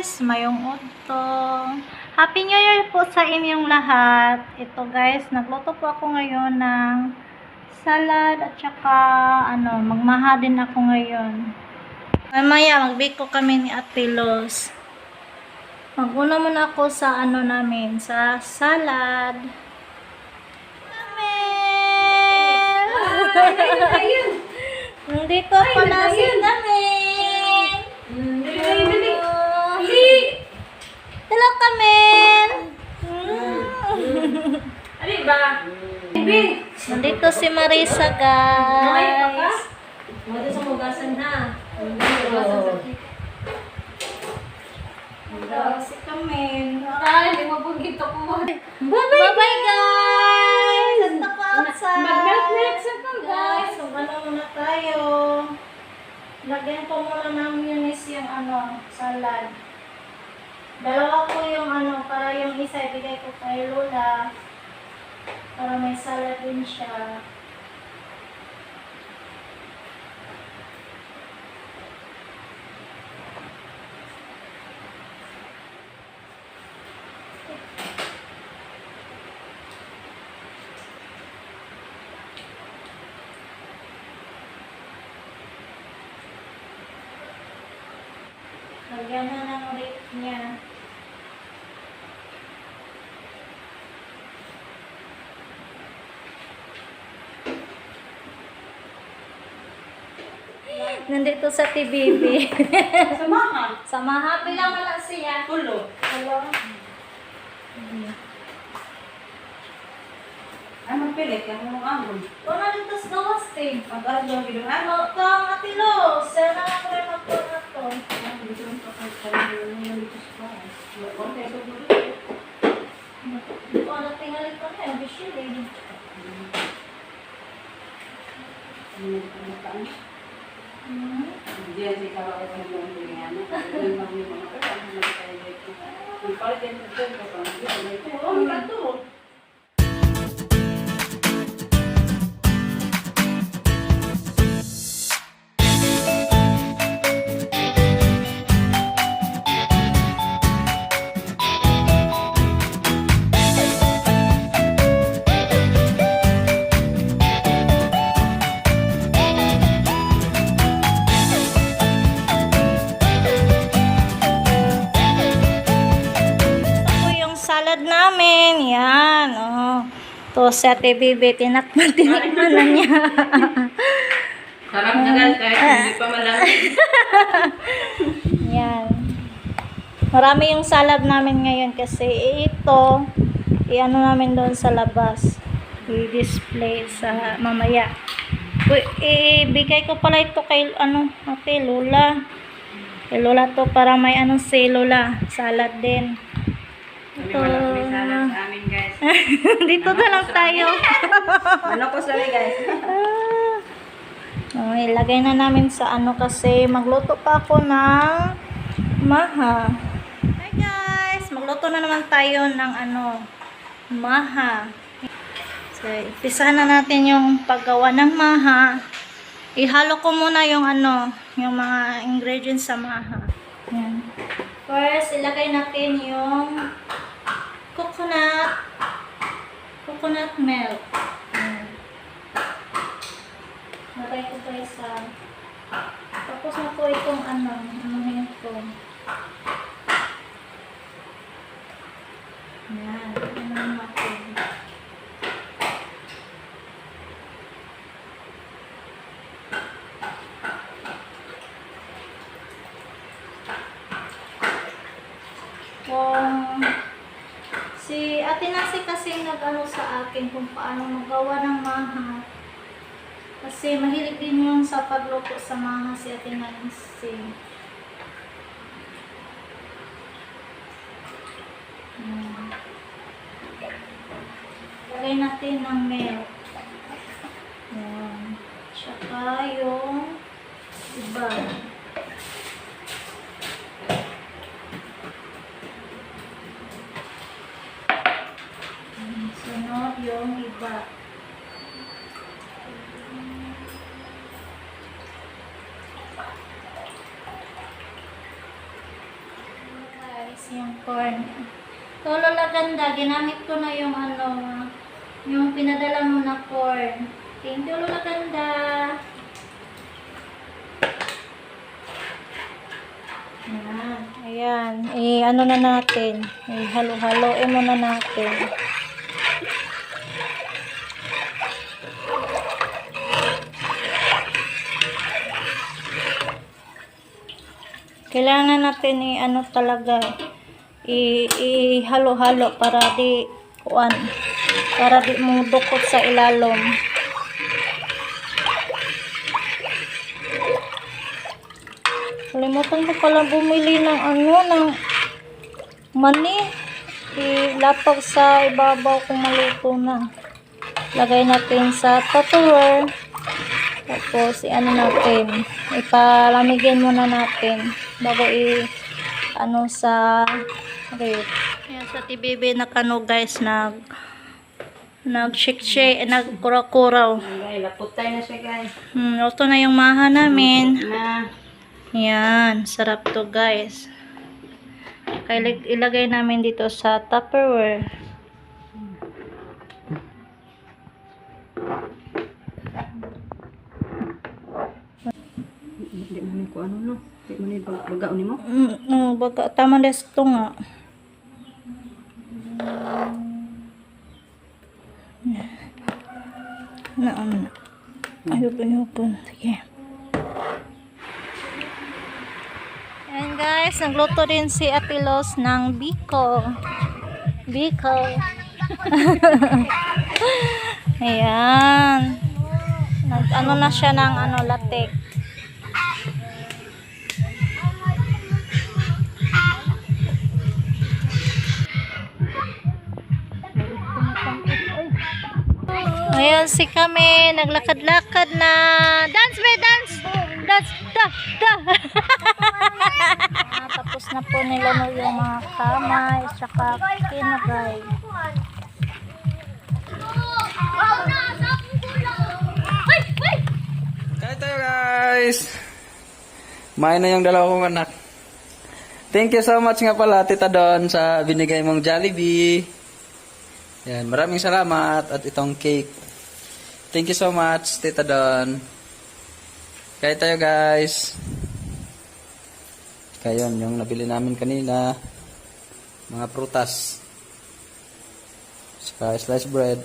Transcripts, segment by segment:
guys, mayong udto. Happy New Year po sa inyong lahat. Ito guys, nagluto po ako ngayon ng salad at saka magmaha din ako ngayon. Mamaya magbiko kami ni Ate Los. Maguna muna ako sa namin, sa salad. Amen! Nandito pala si namin. Hello, Kamen! Ano ba? Nandito si Marisa, guys. Mada sa mugasan ha. Si Kamen. Ay, mabugit ako. Bye-bye, guys! At ako outside. Mag-milk sa Guys, muna tayo. Lagyan ko muna ng mayonnaise yung salad. Dalawa ko yung para yung isa ibigay ko kay Lola. Para may salad din siya. Lagyan na ng rate niya. Nandito sa TBB. Samahan. Samaha. Bilang wala siya. Pulo. Hello. Ay, magpilit. Yan mo amon. Wala dito sa gawas eh. Mag-aral daw gino. Ano to ang Ate Los? Sana nga ko rin magpun na to. Dito lang kapag dito sa bahay. Konti sa dulo. Hindi ko natingalit ko na. Bishil eh. Diyan si Kawa ko yung ganyan. Yung mga kapatid na tayo dito. Yung palit yan sa dito ko. Oo, kato. Salad namin. Yan. Oh. To sa TBB. Tinakman na niya. Sarap na guys, kahit hindi pa malaki. Yan. Marami yung salad namin ngayon kasi ito, namin doon sa labas. I-display sa mamaya. Ibigay ko pala ito kay Ate Lola. Kay Lola to para may si Lola. Salad din. Ito. Salad sa amin guys. Dito na lang tayo. Ano ko sabi guys? Ilagay na namin sa kasi magluto pa ako ng maha. Hi guys, magluto na naman tayo ng maha. So, ipisahan na natin yung paggawa ng maha. Ihalo ko muna yung yung mga ingredients sa maha. Yan. First, ilagay natin yung coconut milk. Yan. Lagay ko pa isa. Tapos na po itong ito. Yan. Natin. Si Ate Nasi kasi sa akin kung paano magawa ng maha. Kasi mahilig din yung sa pagluto sa maha si Ate Nasi. Lagay natin ng milk. Yan. Tsaka yung iba. Sunod yung iba. yung corn. So, Lola Ganda, ginamit ko na yung yung pinadala mo na corn. Thank you, Lola Ganda. Ayan. Ano na natin. Halo-haloin muna natin. Kailangan natin talaga ihalo-halo para di mudukot sa ilalom. Kalimutan ko pala bumili ng mani. Ilapag sa ibabaw kung maluto na. Lagay natin sa Tupperware. Tapos natin. Ipalamigin muna natin bago sa ref. Ayan sa TBB guys, nagkura-kuraw. Ay, laputay na siya guys. Ito na yung maha namin. Na. Yan, sarap to guys. Kaya ilagay namin dito sa Tupperware. Hindi mo ko no. Hindi mo ni bagaon ni mo. Baga tama des to nga. Ayun. Sige. And guys, nagluto din si Ate Los ng biko. Ayan. Nag-ano na siya ng latek. Ayan si kami, naglakad-lakad na. Dance, be, dance! Dance, da! Tapos na po nila yung mga kamay, tsaka kinagay. Kaya tayo guys! Main na yung dalawa kong anak. Thank you so much nga pala, Tita Don, sa binigay mong Jollibee. Yan, maraming salamat at itong cake. Thank you so much, Tita Don. Kaya tayo guys. Kaya yun, yung nabili namin kanina. Mga prutas. Saka sliced bread.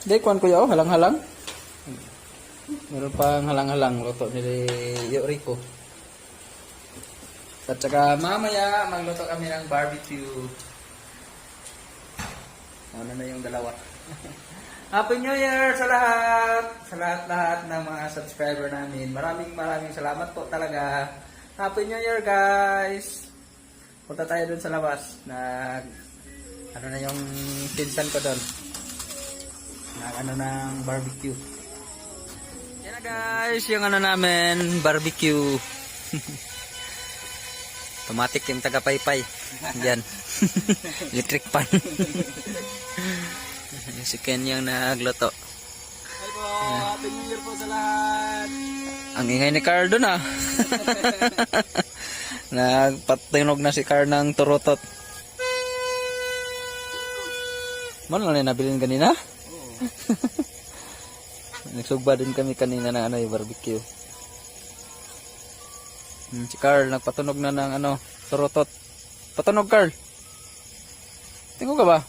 Hindi, kuhan ko yun, halang-halang. Meron pang halang-halang. Luto ni Yuriko. At saka mamaya, magluto kami ng barbecue. Ano na yung dalawa. Happy New Year sa lahat! Sa lahat-lahat ng mga subscriber namin. Maraming salamat po talaga. Happy New Year guys! Punta tayo dun sa labas. Ano na yung pinsan ko dun. Ng barbecue. Yan na guys, yung namin, barbecue. Automatic yung taga-paypay. Yan. Electric pan. Si Ken yung nagluto. Hi po, Happy New Year po sa lahat. Ang ingay ni Carl dun Nagpatinog na si Carl ng turutot. Ano na nabilin kanina? Nagsugba din kami kanina ng yung barbecue. Si Carl nagpatunog na ng turutot. Patunog Carl. Tingo ka ba?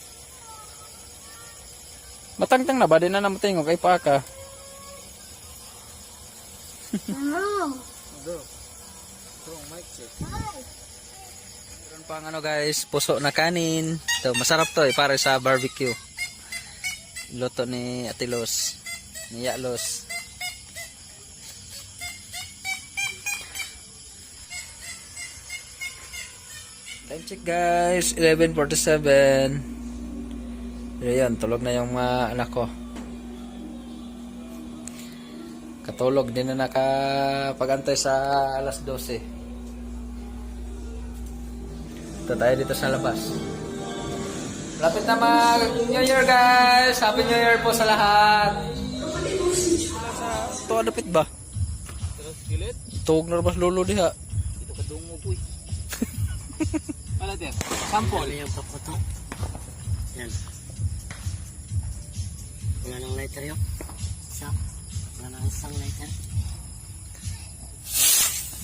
Matangtang na ba? Di na namatingog kay Paka. Meron pang guys, puso na kanin. Ito, masarap to para sa barbecue. Luto ni Ate Los. Ni Yalos. Time check guys, 11:47. Ayan, tulog na yung mga anak ko. Katulog, din na nakapagantay sa alas 12. Ito tayo dito sa labas. Lapit na mag-New Year guys! Happy New Year po sa lahat! Ito, adapit ba? Tuog na rabas lolo diha. Ito kadungo po Palater. Sample. Ano yung paputo? Yan. Wala nang lighter yun. Isa. Wala nang isang lighter.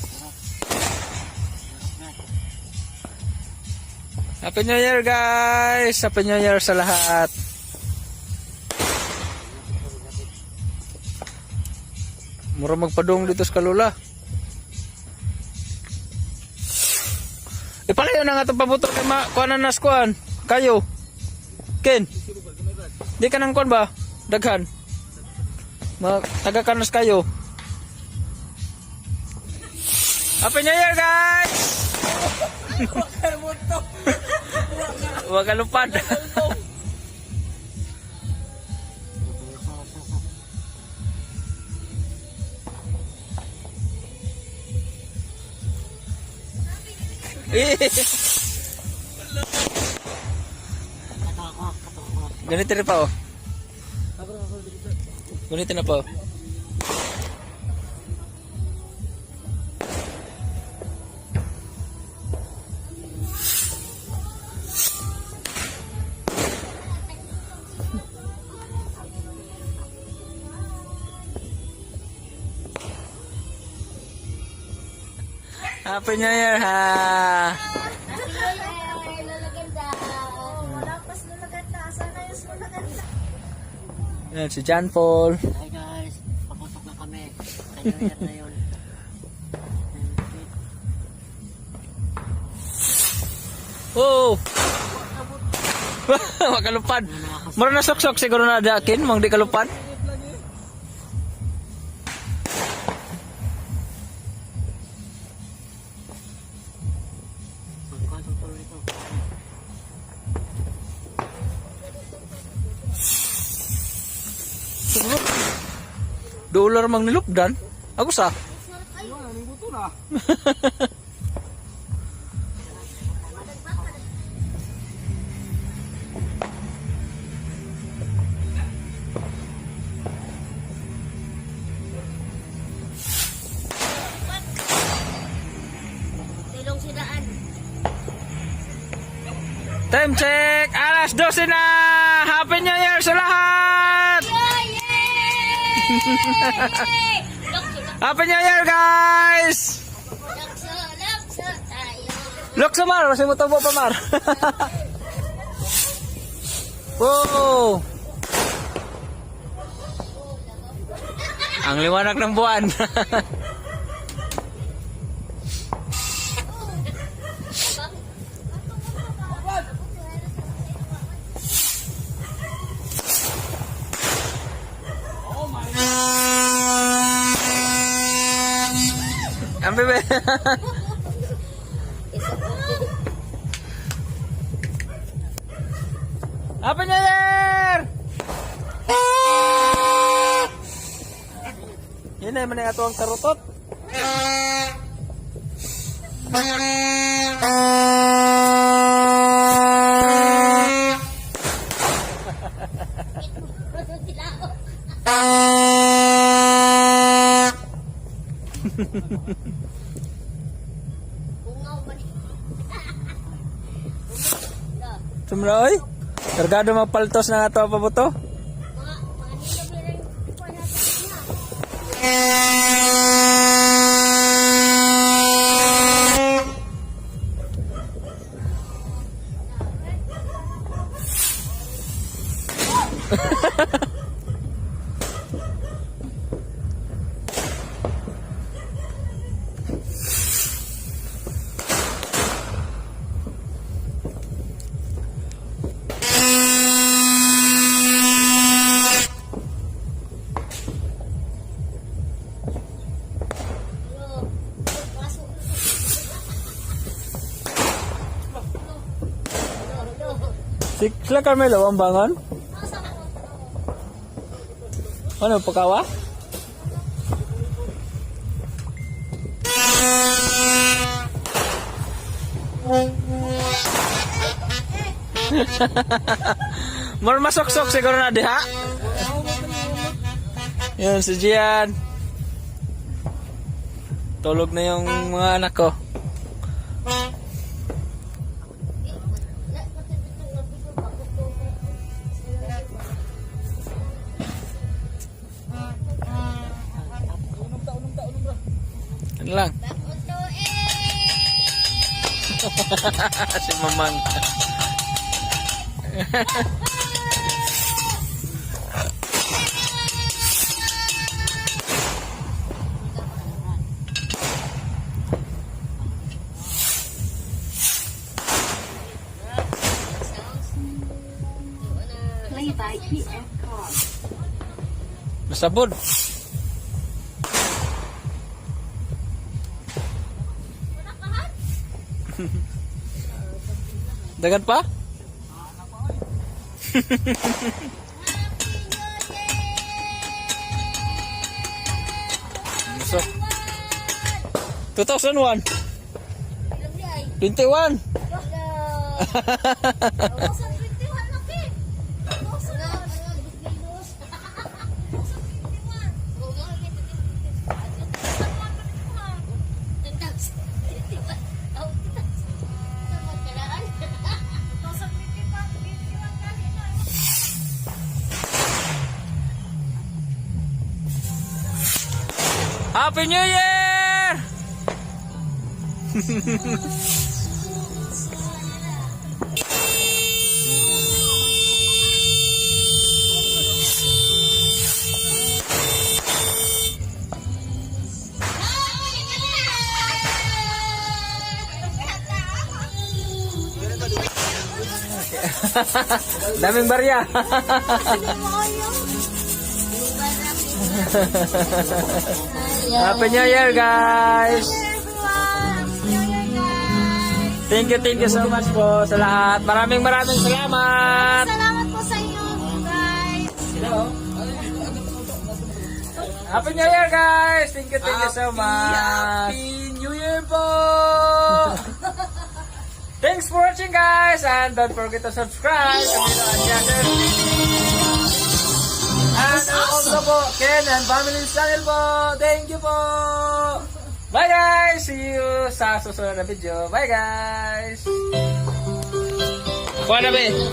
Sarap. Sarap na. Happy New Year guys! Happy New Year sa lahat! Mura magpadung dito sa Kalula. Ipalayo na nga itong pabuto kay kuanan na skuan. Kayo. Ken. Di ka nang kuan ba? Daghan. Taga-kanas kayo. Happy New Year guys! Huwag ka lupad. Ganito rin pa oh. Ganito na pa oh. Happy New Year ha! Yan si John Paul. Hi guys. Paputok na kami. Kaya na yun. Oh! Makalupad. Mura na sok-sok siguro na dakin. Mang di kalupad. Magkwantong tuloy ito. $1 mang nilupdan. Ako sa. Buto na. Tilong sidaan. Time check. Alas 12 na. Happy New Year sa lahat. Happy New Year guys. Lakso tayo. Look sa Mar. Kasi mo tabo pa Mar. Wow. Ang liwanag ng buwan. Ang bebe. Happy New Year! Yun na, maning ato ang karutot. Sumroy? Kargado mapaltos na nga ito pa po to? Sila Carmelo, ang bangon? Ano, pakawa? Mar masok-sok siguro na diha. Yan, si Gian. Tulog na yung mga anak ko. Si Mamang. Play by PF Card. Masabod. Dagan pa? So, 2001. 21. Happy New Year! Daming barya. Happy New Year, guys! Thank you so much po sa lahat. Maraming salamat! Salamat po sa inyo, guys. Happy New Year, guys! Thank you so much! Happy New Year po! Thanks for watching, guys! And don't forget to subscribe to Jacker and also po, Ken and Family Channel po. Thank you po! Bye, guys! See you sa susunod na video. Bye, guys! Kuha na, be!